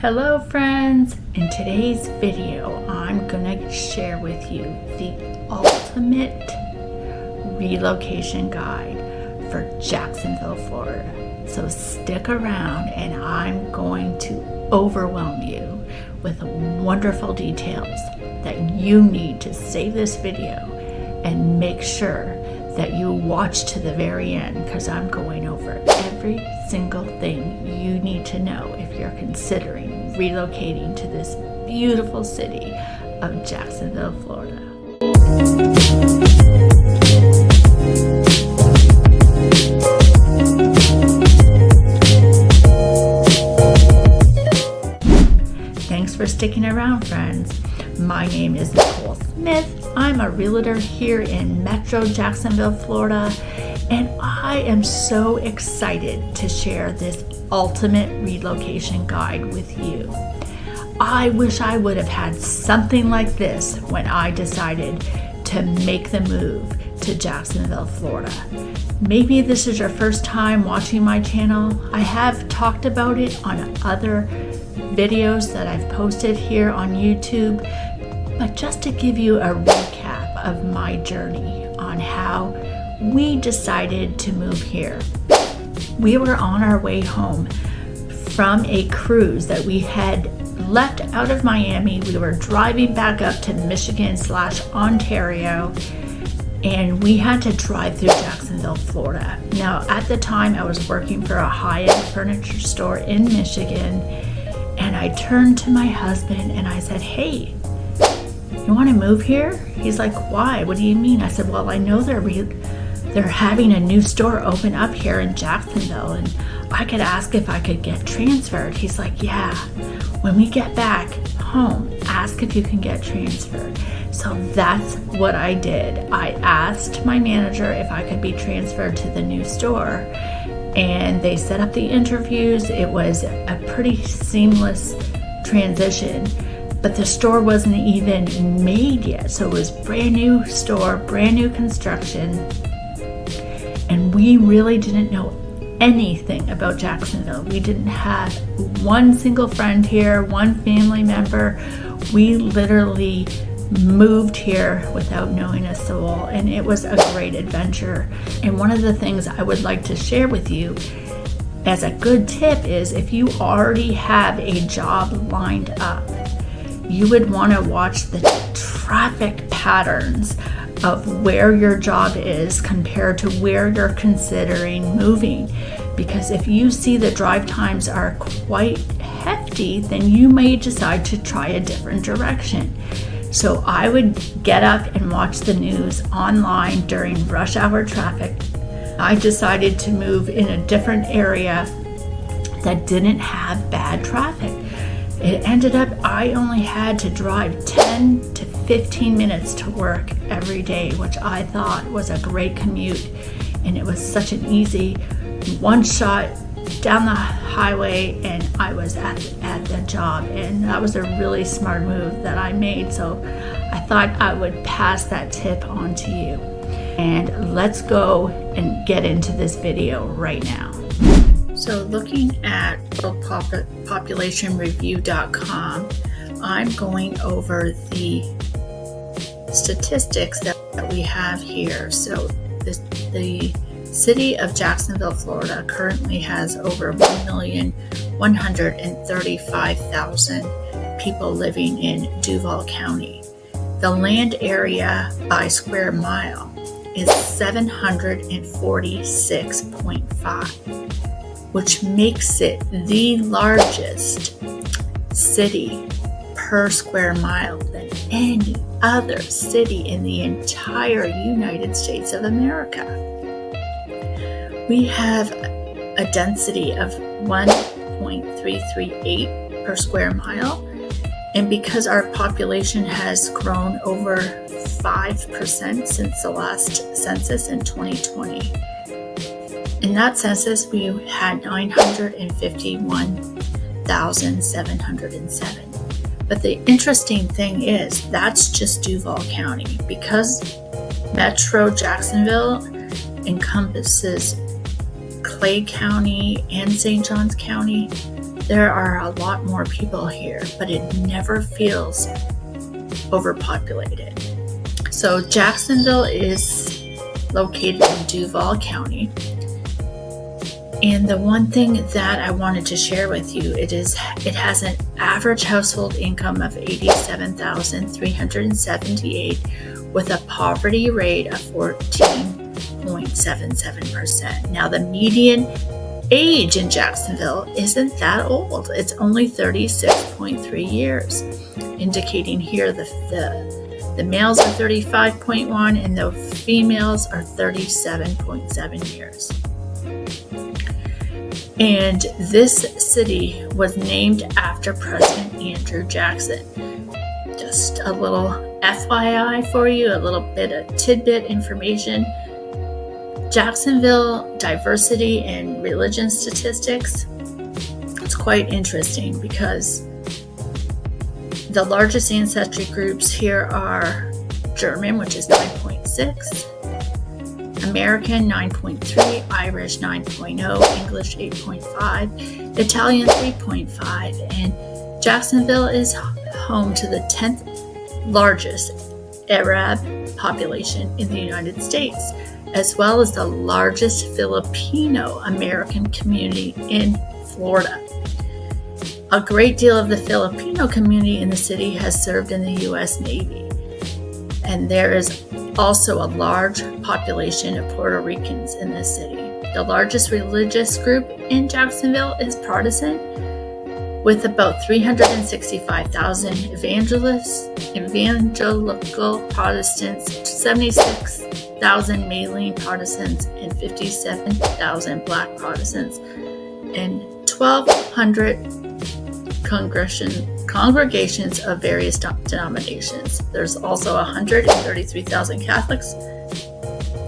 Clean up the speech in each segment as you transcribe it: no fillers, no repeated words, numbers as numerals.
Hello friends! In today's video, I'm gonna share with you the ultimate relocation guide for Jacksonville, Florida. So stick around and I'm going to overwhelm you with wonderful details that you need to save this video and make sure that you watch to the very end, because I'm going over every single thing you need to know if you're considering relocating to this beautiful city of Jacksonville, Florida. Thanks for sticking around, friends. My name is Nicole Smith. I'm a realtor here in Metro Jacksonville, Florida, and I am so excited to share this ultimate relocation guide with you. I wish I would have had something like this when I decided to make the move to Jacksonville, Florida. Maybe this is your first time watching my channel. I have talked about it on other videos that I've posted here on YouTube, but just to give you a recap of my journey on how we decided to move here. We were on our way home from a cruise that we had left out of Miami. We were driving back up to Michigan/Ontario, and we had to drive through Jacksonville, Florida. Now, at the time, I was working for a high-end furniture store in Michigan, and I turned to my husband and I said, "Hey, you want to move here?" He's like, "Why? What do you mean?" I said, "Well, I know they're having a new store open up here in Jacksonville, and I could ask if I could get transferred." He's like, "Yeah, when we get back home, ask if you can get transferred." So that's what I did. I asked my manager if I could be transferred to the new store, and they set up the interviews. It was a pretty seamless transition, but the store wasn't even made yet. So it was brand new store, brand new construction, and we really didn't know anything about Jacksonville. We didn't have one single friend here, one family member. We literally moved here without knowing a soul, and it was a great adventure. And one of the things I would like to share with you as a good tip is, if you already have a job lined up, you would want to watch the traffic patterns of where your job is compared to where you're considering moving. Because if you see the drive times are quite hefty, then you may decide to try a different direction. So I would get up and watch the news online during rush hour traffic. I decided to move in a different area that didn't have bad traffic. It ended up I only had to drive 10 to 15 minutes to work every day, which I thought was a great commute. And it was such an easy one shot down the highway, and I was at the job. And that was a really smart move that I made. So I thought I would pass that tip on to you. And let's go and get into this video right now. So looking at populationreview.com, I'm going over the statistics that we have here. So the city of Jacksonville, Florida currently has over 1,135,000 people living in Duval County. The land area by square mile is 746.5, which makes it the largest city per square mile than any other city in the entire United States of America. We have a density of 1.338 per square mile, and because our population has grown over 5% since the last census in 2020. In that census, we had 951,707. But the interesting thing is, that's just Duval County. Because Metro Jacksonville encompasses Clay County and St. Johns County, There are a lot more people here, but it never feels overpopulated. So Jacksonville is located in Duval County. And the one thing that I wanted to share with you, it has an average household income of $87,378 with a poverty rate of 14.77%. Now the median age in Jacksonville isn't that old. It's only 36.3 years, indicating here the males are 35.1 and the females are 37.7 years. And this city was named after President Andrew Jackson. Just a little FYI for you, a little bit of tidbit information. Jacksonville diversity and religion statistics, it's quite interesting because the largest ancestry groups here are German, which is 9.6, American 9.3, Irish 9.0, English 8.5, Italian 3.5, and Jacksonville is home to the 10th largest Arab population in the United States, as well as the largest Filipino American community in Florida. A great deal of the Filipino community in the city has served in the U.S. Navy, and there is also a large population of Puerto Ricans in this city. The largest religious group in Jacksonville is Protestant, with about 365,000 evangelical Protestants, 76,000 Mailing Protestants, and 57,000 Black Protestants, and 1,200 congregations of various denominations. There's also 133,000 Catholics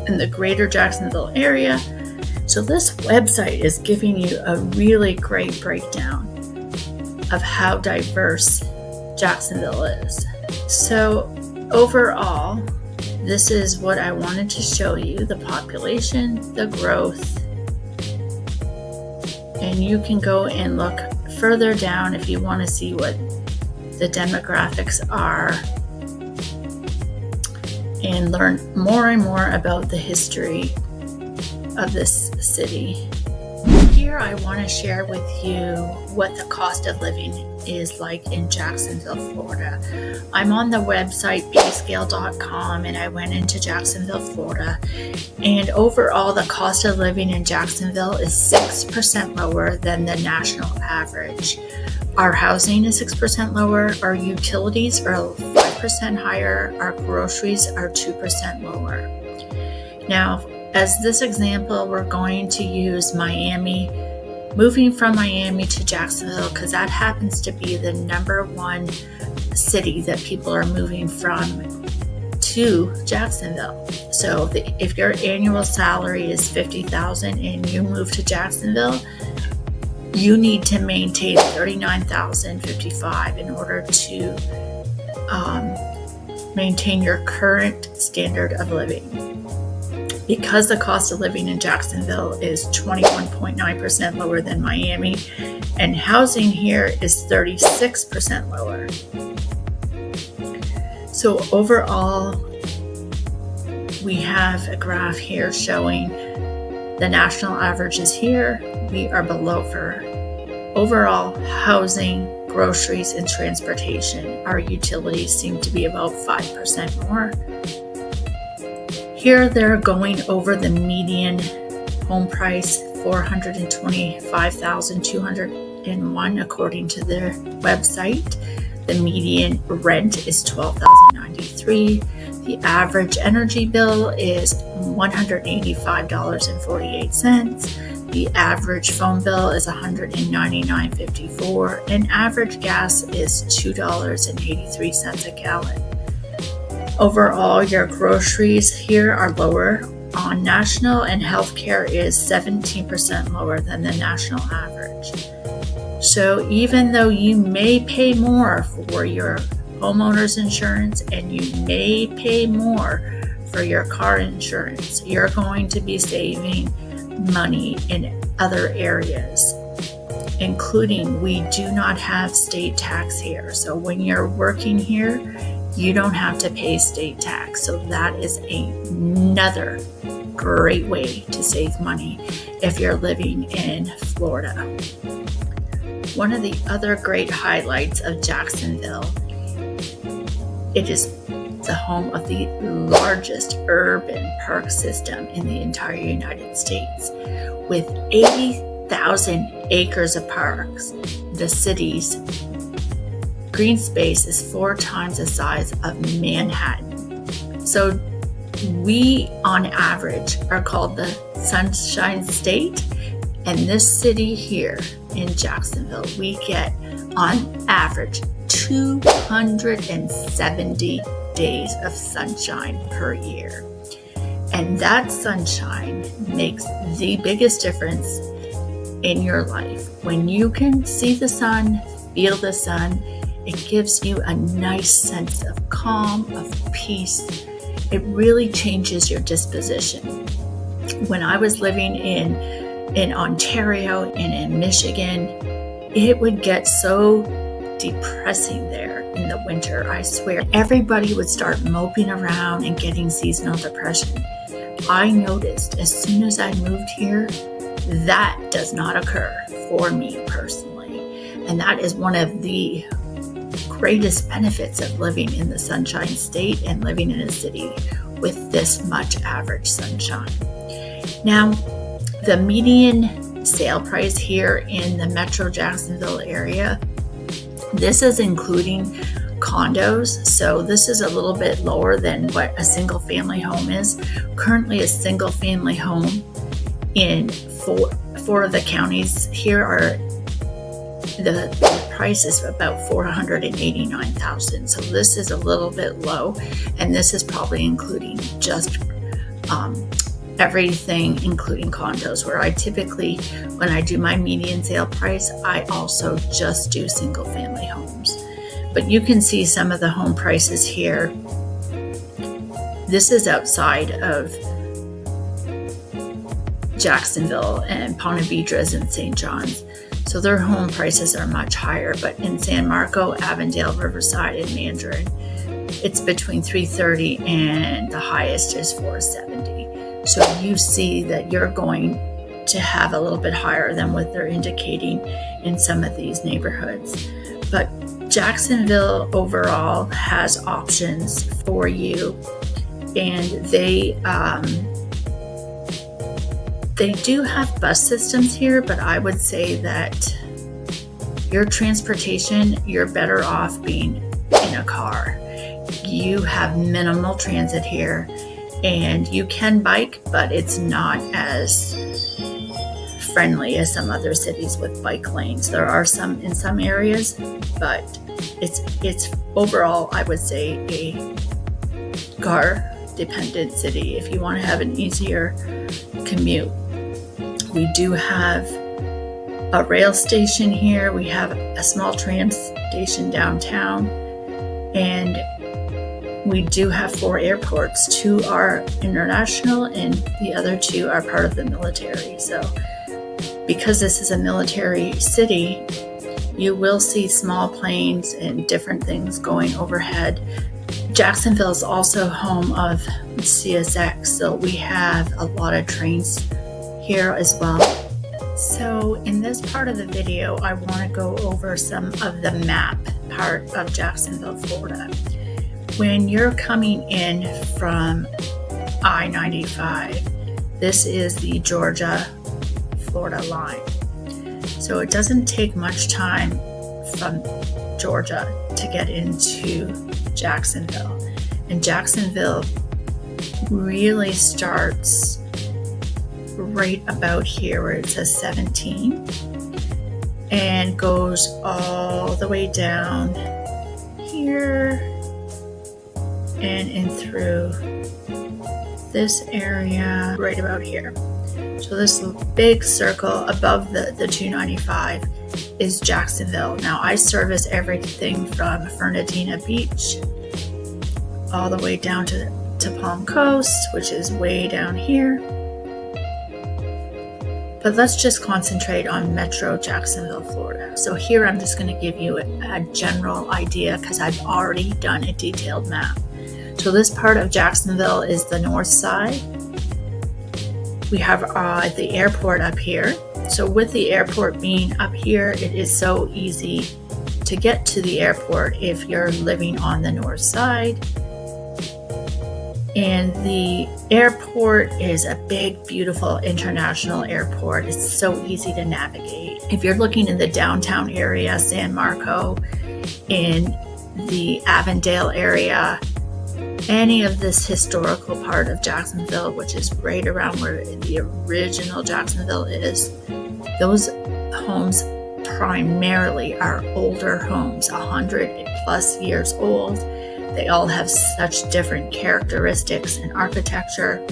in the greater Jacksonville area. So this website is giving you a really great breakdown of how diverse Jacksonville is. So overall, this is what I wanted to show you: the population, the growth, and you can go and look further down if you want to see what the demographics are and learn more and more about the history of this city. Here I want to share with you what the cost of living is like in Jacksonville, Florida. I'm on the website payscale.com and I went into Jacksonville, Florida, and overall the cost of living in Jacksonville is 6% lower than the national average. Our housing is 6% lower, our utilities are 5% higher, our groceries are 2% lower. Now, as this example, we're going to use Miami, moving from Miami to Jacksonville, because that happens to be the number one city that people are moving from to Jacksonville. So if your annual salary is $50,000 and you move to Jacksonville, you need to maintain $39,055 in order to maintain your current standard of living. Because the cost of living in Jacksonville is 21.9% lower than Miami, and housing here is 36% lower. So overall, we have a graph here showing the national average is here. We are below for overall housing, groceries, and transportation. Our utilities seem to be about 5% more. Here they're going over the median home price, $425,201 according to their website. The median rent is $12,093. The average energy bill is $185.48. The average phone bill is $199.54, and average gas is $2.83 a gallon. Overall, your groceries here are lower on national, and healthcare is 17% lower than the national average. So even though you may pay more for your homeowner's insurance and you may pay more for your car insurance, you're going to be saving money in other areas. including we do not have state tax here. So when you're working here, you don't have to pay state tax. So that is another great way to save money if you're living in Florida. One of the other great highlights of Jacksonville, it is the home of the largest urban park system in the entire United States. With 80,000 acres of parks, the city's green space is 4 times the size of Manhattan. So we, on average, are called the Sunshine State. And this city here in Jacksonville, we get, on average, 270 days of sunshine per year. And that sunshine makes the biggest difference in your life. When you can see the sun, feel the sun, it gives you a nice sense of calm, of peace. It really changes your disposition. When I was living in Ontario and in Michigan, it would get so depressing there in the winter. I swear, everybody would start moping around and getting seasonal depression. I noticed as soon as I moved here, that does not occur for me personally. And that is one of the greatest benefits of living in the Sunshine State and living in a city with this much average sunshine. Now, the median sale price here in the Metro Jacksonville area, this is including condos. So this is a little bit lower than what a single family home is. Currently, a single family home in four of the counties here are the price is about $489,000. So this is a little bit low, and this is probably including just everything, including condos, where I typically, when I do my median sale price, I also just do single family homes. But you can see some of the home prices here. This is outside of Jacksonville and Ponte Vedras and St. John's. So their home prices are much higher, but in San Marco, Avondale, Riverside, and Mandarin, it's between $330 and the highest is $470. So you see that you're going to have a little bit higher than what they're indicating in some of these neighborhoods. But Jacksonville overall has options for you, and they do have bus systems here, but I would say that your transportation, you're better off being in a car. You have minimal transit here, and you can bike, but it's not as friendly as some other cities with bike lanes. There are some in some areas, but it's overall, I would say, a car-dependent city if you want to have an easier commute. We do have a rail station here. We have a small tram station downtown, and we do have 4 airports. 2 are international and the other 2 are part of the military. So because this is a military city, you will see small planes and different things going overhead. Jacksonville is also home of CSX, so we have a lot of trains here as well. So in this part of the video, I want to go over some of the map part of Jacksonville, Florida. When you're coming in from I-95, this is the Georgia-Florida line. So it doesn't take much time from Georgia to get into Jacksonville. And Jacksonville really starts right about here where it says 17 and goes all the way down here and in through this area right about here. So this big circle above the 295 is Jacksonville. Now I service everything from Fernandina Beach all the way down to Palm Coast, which is way down here. But let's just concentrate on Metro Jacksonville, Florida. So here I'm just going to give you a general idea because I've already done a detailed map. So this part of Jacksonville is the north side. We have the airport up here. So with the airport being up here, it is so easy to get to the airport if you're living on the north side. And the airport is a big, beautiful international airport. It's so easy to navigate. If you're looking in the downtown area, San Marco, in the Avondale area, any of this historical part of Jacksonville, which is right around where the original Jacksonville is, those homes primarily are older homes, 100 plus years old. They all have such different characteristics and architecture.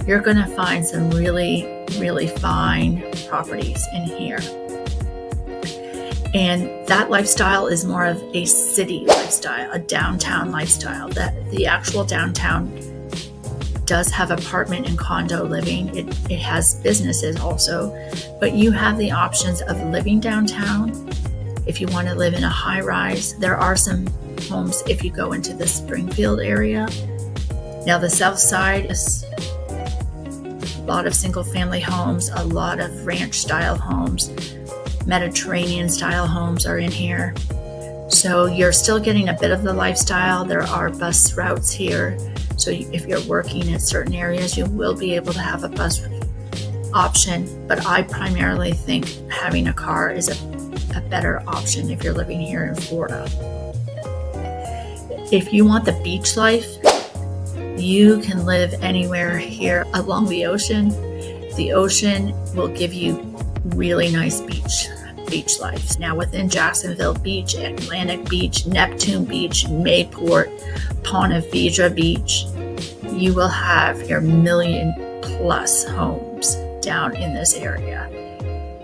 You're going to find some really, really fine properties in here. And that lifestyle is more of a city lifestyle, a downtown lifestyle. That the actual downtown does have apartment and condo living. It has businesses also, but you have the options of living downtown. If you want to live in a high rise, there are some homes if you go into the Springfield area. Now the south side is a lot of single family homes, a lot of ranch style homes, Mediterranean style homes are in here. So you're still getting a bit of the lifestyle. There are bus routes here. So if you're working in certain areas, you will be able to have a bus option. But I primarily think having a car is a better option if you're living here in Florida. If you want the beach life, you can live anywhere here along the ocean. The ocean will give you really nice beach life. Now within Jacksonville Beach, Atlantic Beach, Neptune Beach, Mayport, Ponte Vedra Beach, you will have your 1 million plus homes down in this area.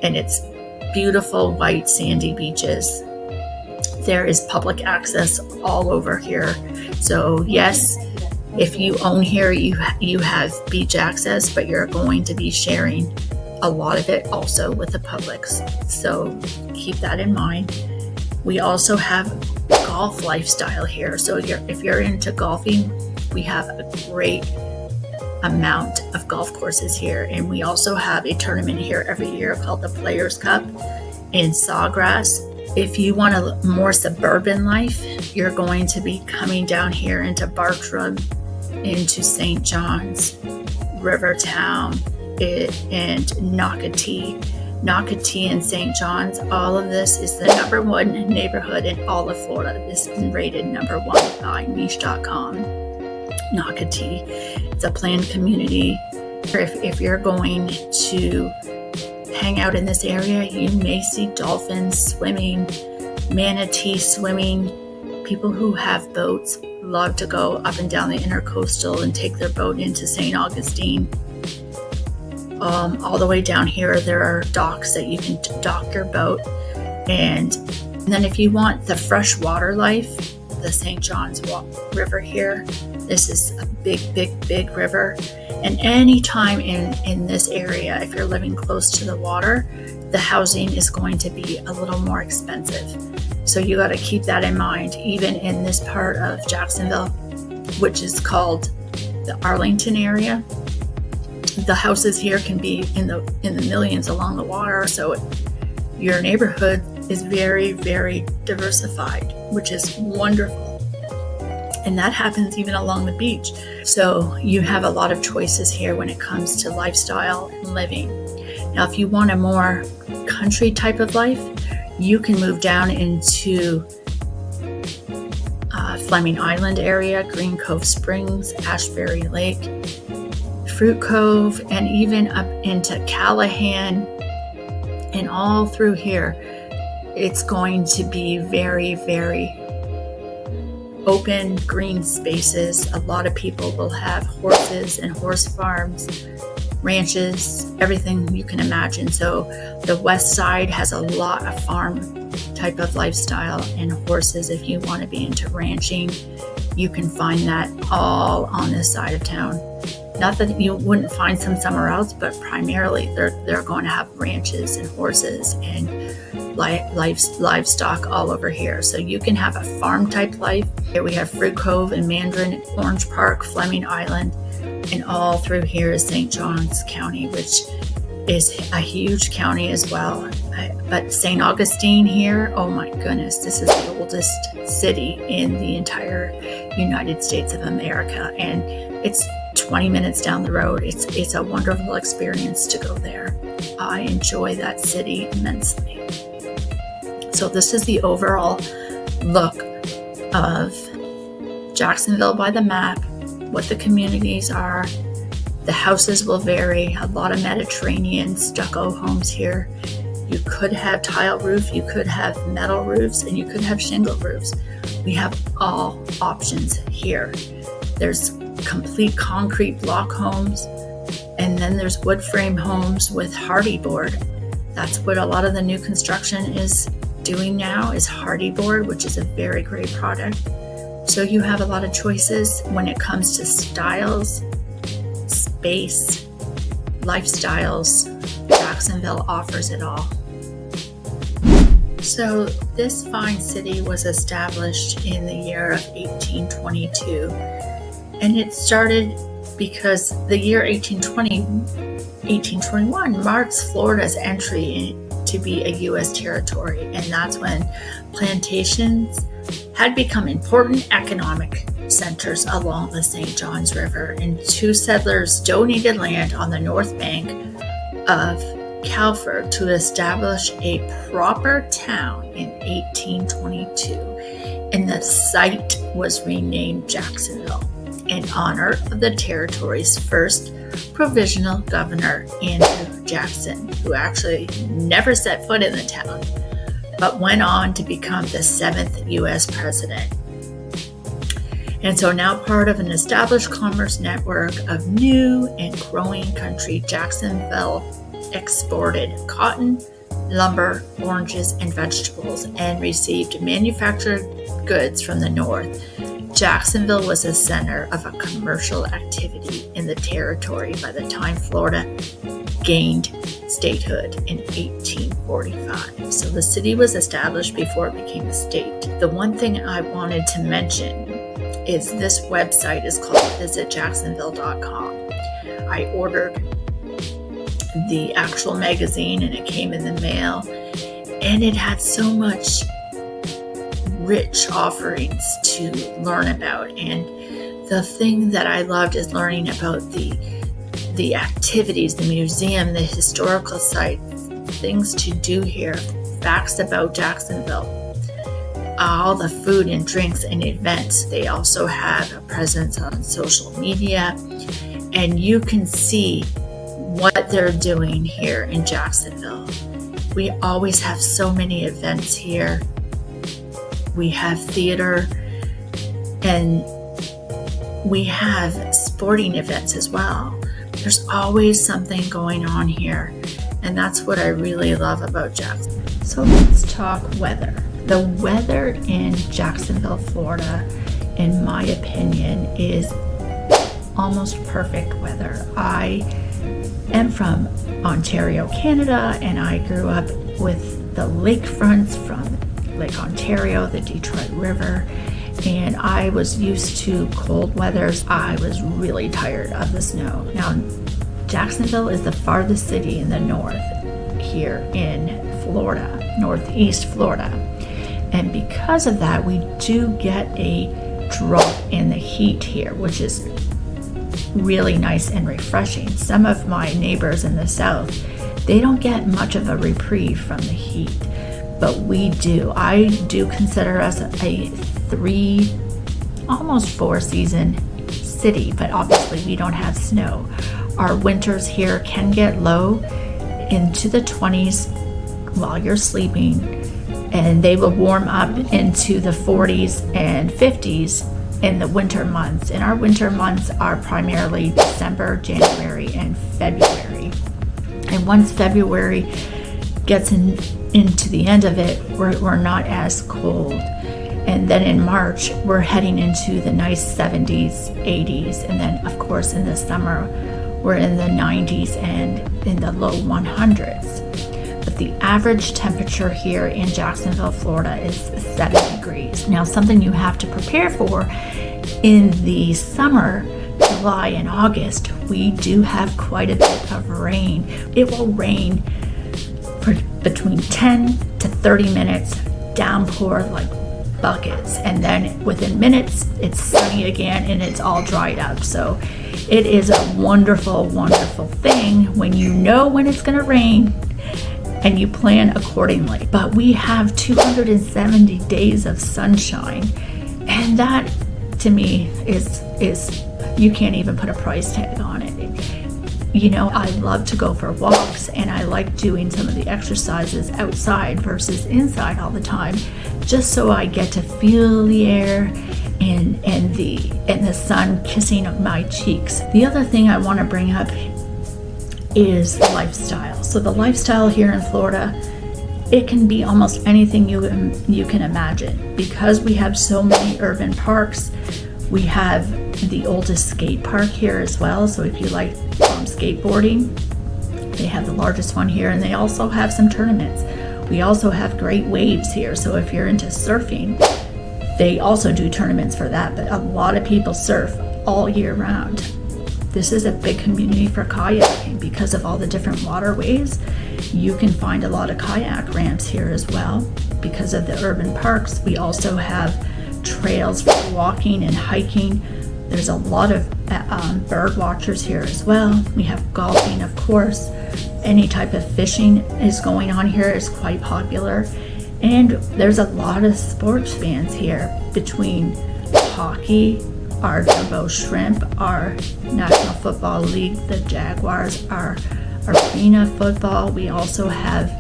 And it's beautiful white sandy beaches. There is public access all over here. So yes, if you own here, you have beach access, but you're going to be sharing a lot of it also with the public. So keep that in mind. We also have golf lifestyle here. So if you're into golfing, we have a great amount of golf courses here. And we also have a tournament here every year called the Players Cup in Sawgrass. If you want a more suburban life, you're going to be coming down here into Bartram, into St. John's, Rivertown, and Nocatee. Nocatee and St. John's, all of this is the #1 neighborhood in all of Florida. This has been rated #1 by niche.com. Nocatee. It's a planned community. If you're going to hang out in this area, you may see dolphins swimming, manatee swimming. People who have boats love to go up and down the intercoastal and take their boat into St. Augustine. All the way down here, there are docks that you can dock your boat. And then if you want the freshwater life, the St. John's River here, this is a big river. And any time in this area, if you're living close to the water, the housing is going to be a little more expensive. So you got to keep that in mind, even in this part of Jacksonville, which is called the Arlington area. The houses here can be in the millions along the water. So your neighborhood is very, very diversified, which is wonderful. And that happens even along the beach. So you have a lot of choices here when it comes to lifestyle and living. Now, if you want a more country type of life, you can move down into Fleming Island area, Green Cove Springs, Ashbury Lake, Fruit Cove, and even up into Callahan and all through here. It's going to be very, very open green spaces. A lot of people will have horses and horse farms, ranches, everything you can imagine. So the west side has a lot of farm type of lifestyle and horses. If you want to be into ranching, you can find that all on this side of town. Not that you wouldn't find some somewhere else, but primarily they're going to have ranches and horses and livestock all over here. So you can have a farm type life. Here we have Fruit Cove and Mandarin, Orange Park, Fleming Island, and all through here is St. Johns County, which is a huge county as well. But St. Augustine here, oh my goodness, this is the oldest city in the entire United States of America, and it's 20 minutes down the road. It's a wonderful experience to go there. I enjoy that city immensely. So this is the overall look of Jacksonville by the map, what the communities are. The houses will vary, a lot of Mediterranean stucco homes here. You could have tile roof, you could have metal roofs, and you could have shingle roofs. We have all options here. There's complete concrete block homes, and then there's wood frame homes with hardy board. That's what a lot of the new construction is doing now, is hardy board, which is a very great product. So you have a lot of choices when it comes to styles, space, lifestyles. Jacksonville offers it all. So this fine city was established in the year of 1822, and it started because the year 1821 marks Florida's entry to be a U.S. territory, and that's when plantations had become important economic centers along the St. Johns River, and two settlers donated land on the north bank of Calford to establish a proper town in 1822, and the site was renamed Jacksonville in honor of the territory's first provisional governor, Andrew Jackson, who actually never set foot in the town, but went on to become the 7th U.S. president. And so now part of an established commerce network of new and growing country, Jacksonville exported cotton, lumber, oranges, and vegetables, and received manufactured goods from the north. Jacksonville was a center of a commercial activity in the territory by the time Florida gained statehood in 1845. So the city was established before it became a state. The one thing I wanted to mention is this website is called visitjacksonville.com. I ordered the actual magazine and it came in the mail, and it had so much rich offerings to learn about. And the thing that I loved is learning about the activities, the museum, the historical sites, things to do here, facts about Jacksonville, all the food and drinks and events. They also have a presence on social media, and you can see what they're doing here in Jacksonville. We always have so many events here. We have theater, and we have sporting events as well. There's always something going on here, and that's what I really love about Jacksonville. So let's talk weather. The weather in Jacksonville, Florida, in my opinion, is almost perfect weather. I am from Ontario, Canada, and I grew up with the lakefronts from Lake Ontario, the Detroit River, and I was used to cold weathers. I was really tired of the snow. Now, Jacksonville is the farthest city in the north here in Florida, northeast Florida. And because of that, we do get a drop in the heat here, which is really nice and refreshing. Some of my neighbors in the south, they don't get much of a reprieve from the heat, but we do. I do consider us a 3, almost 4 season city, but obviously we don't have snow. Our winters here can get low into the 20s while you're sleeping, and they will warm up into the 40s and 50s in the winter months. And our winter months are primarily December, January, and February. And once February gets into the end of it, we're not as cold. And then in March, we're heading into the nice 70s, 80s. And then, of course, in the summer, we're in the 90s and in the low 100s. But the average temperature here in Jacksonville, Florida is 7 degrees. Now, something you have to prepare for in the summer, July and August, we do have quite a bit of rain. It will rain for between 10 to 30 minutes, downpour like buckets, and then within minutes it's sunny again and it's all dried up. So it is a wonderful, wonderful thing when you know when it's going to rain and you plan accordingly. But we have 270 days of sunshine, and that to me is you can't even put a price tag on it. You know, I love to go for walks, and I like doing some of the exercises outside versus inside all the time, just so I get to feel the air and the sun kissing my cheeks. The other thing I want to bring up is lifestyle. So the lifestyle here in Florida, it can be almost anything you can imagine, because we have so many urban parks. We have the oldest skate park here as well. So if you like skateboarding, they have the largest one here, and they also have some tournaments. We also have great waves here. So if you're into surfing, they also do tournaments for that. But a lot of people surf all year round. This is a big community for kayaking because of all the different waterways. You can find a lot of kayak ramps here as well because of the urban parks. We also have trails for walking and hiking. There's a lot of bird watchers here as well. We have golfing, of course. Any type of fishing is going on here, is quite popular. And there's a lot of sports fans here, between hockey, our Jumbo Shrimp, our National Football League, the Jaguars, our arena football. We also have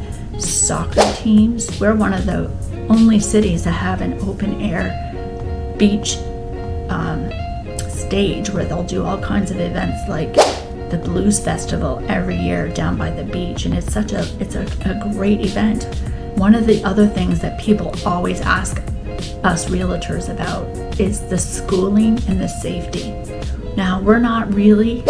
soccer teams. We're one of the only cities that have an open air beach stage where they'll do all kinds of events like the Blues Festival every year down by the beach, and it's a great event. One of the other things that people always ask us realtors about is the schooling and the safety. Now, we're not really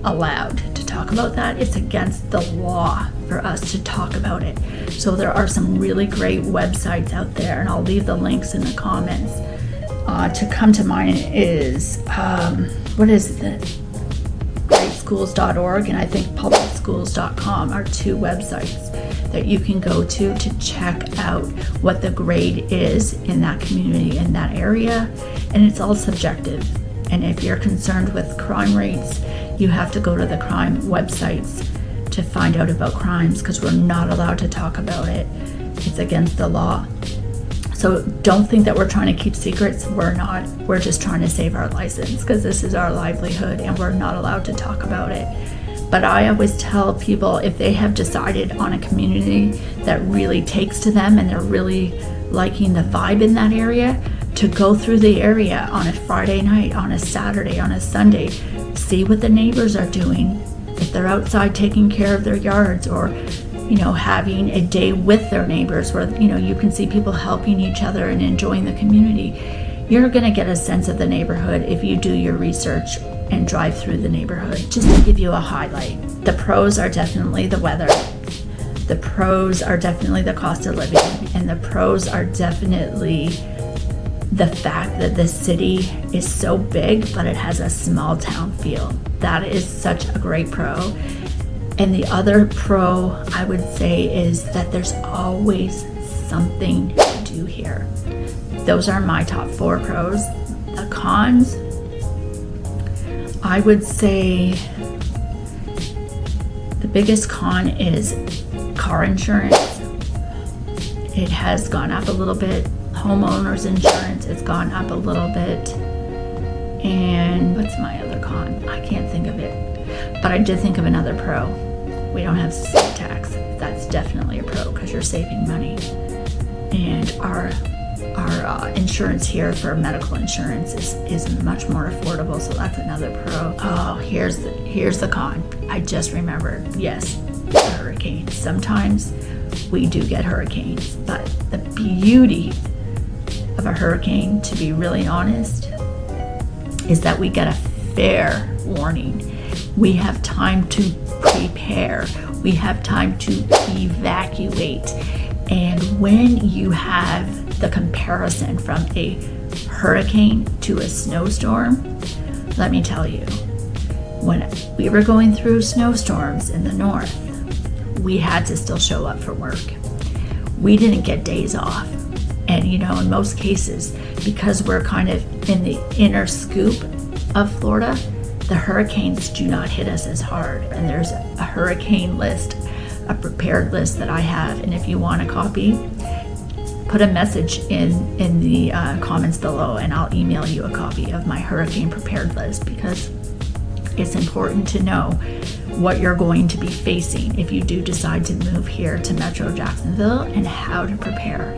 allowed to talk about that. It's against the law for us to talk about it. So there are some really great websites out there, and I'll leave the links in the comments. To come to mind is, greatschools.org and I think publicschools.com are two websites that you can go to check out what the grade is in that community, in that area. And it's all subjective. And if you're concerned with crime rates, you have to go to the crime websites to find out about crimes, because we're not allowed to talk about it. It's against the law. So don't think that we're trying to keep secrets. We're not. We're just trying to save our license, because this is our livelihood and we're not allowed to talk about it. But I always tell people, if they have decided on a community that really takes to them and they're really liking the vibe in that area, to go through the area on a Friday night, on a Saturday, on a Sunday, see what the neighbors are doing. If they're outside taking care of their yards, or having a day with their neighbors where, you can see people helping each other and enjoying the community. You're going to get a sense of the neighborhood if you do your research and drive through the neighborhood. Just to give you a highlight, the pros are definitely the weather. The pros are definitely the cost of living. And the pros are definitely the fact that the city is so big, but it has a small town feel. That is such a great pro. And the other pro I would say is that there's always something to do here. Those are my top 4 pros. The cons, I would say the biggest con is car insurance. It has gone up a little bit. Homeowners insurance has gone up a little bit. And what's my other con? I can't think of it. But I did think of another pro. We don't have state tax. That's definitely a pro, because you're saving money. And our insurance here for medical insurance is much more affordable, so that's another pro. Oh, here's the con. I just remembered. Yes, the hurricanes. Sometimes we do get hurricanes, but the beauty of a hurricane, to be really honest, is that we get a fair warning. We have time to prepare. We have time to evacuate. And when you have the comparison from a hurricane to a snowstorm, let me tell you, when we were going through snowstorms in the north, we had to still show up for work. We didn't get days off. And in most cases, because we're kind of in the inner scoop of Florida, the hurricanes do not hit us as hard. And there's a hurricane list, a prepared list that I have. And if you want a copy, put a message in the comments below and I'll email you a copy of my hurricane prepared list, because it's important to know what you're going to be facing if you do decide to move here to Metro Jacksonville and how to prepare.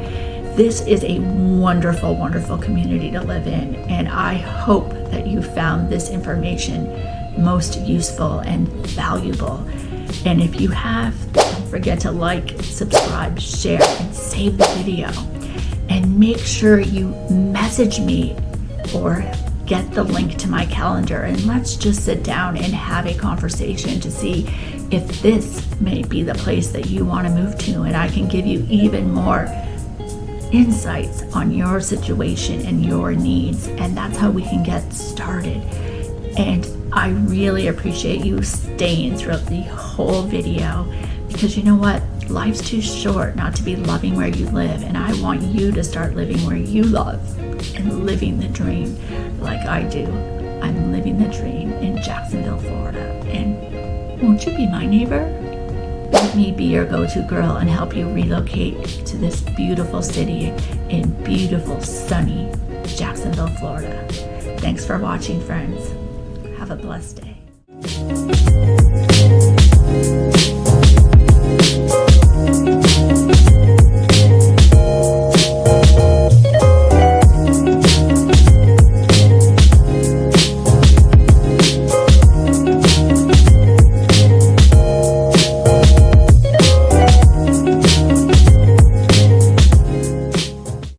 This is a wonderful, wonderful community to live in, and I hope that you found this information most useful and valuable. And if you have, don't forget to like, subscribe, share, and save the video. And make sure you message me or get the link to my calendar, and let's just sit down and have a conversation to see if this may be the place that you want to move to, and I can give you even more insights on your situation and your needs, and that's how we can get started. And I really appreciate you staying throughout the whole video, because you know what? Life's too short not to be loving where you live, and I want you to start living where you love and living the dream like I do. I'm living the dream in Jacksonville, Florida, and won't you be my neighbor? Let me be your go-to girl and help you relocate to this beautiful city in beautiful, sunny Jacksonville, Florida. Thanks for watching, friends. Have a blessed day.